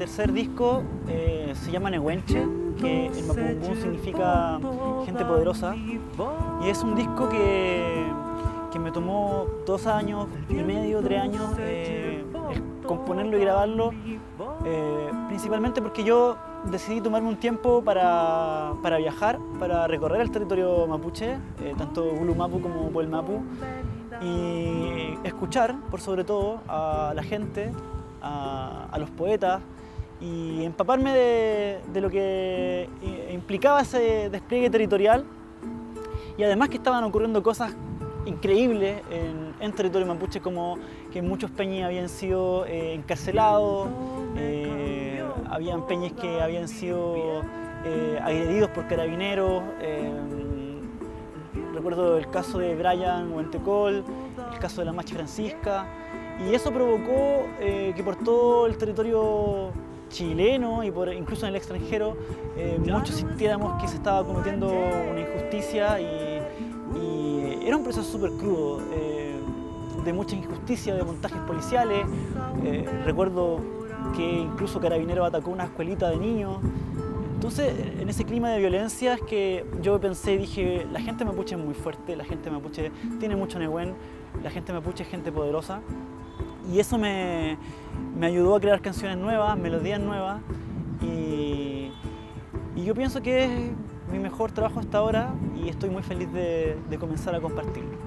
tercer disco se llama Nehuenche, que en Mapudungun significa gente poderosa, y es un disco que me tomó 2 años y medio, 3 años componerlo y grabarlo, principalmente porque yo decidí tomarme un tiempo para viajar, para recorrer el territorio mapuche, tanto Gulu Mapu como Puel Mapu, y escuchar, por sobre todo, a la gente, a los poetas, y empaparme de lo que implicaba ese despliegue territorial, y además que estaban ocurriendo cosas increíbles en territorio mapuche, como que muchos peñis habían sido encarcelados, habían peñis que habían sido agredidos por carabineros. Recuerdo el caso de Brian Huentecol, el caso de la Machi Francisca, y eso provocó que por todo el territorio chileno y incluso en el extranjero muchos sintiéramos que se estaba cometiendo una injusticia, y era un proceso súper crudo, de mucha injusticia, de montajes policiales. Recuerdo que incluso Carabineros atacó una escuelita de niños. Entonces, en ese clima de violencia es que yo pensé y dije, la gente mapuche es muy fuerte, la gente mapuche tiene mucho nehuen, la gente mapuche es gente poderosa, y eso me ayudó a crear canciones nuevas, melodías nuevas, y yo pienso que es mi mejor trabajo hasta ahora, y estoy muy feliz de comenzar a compartirlo.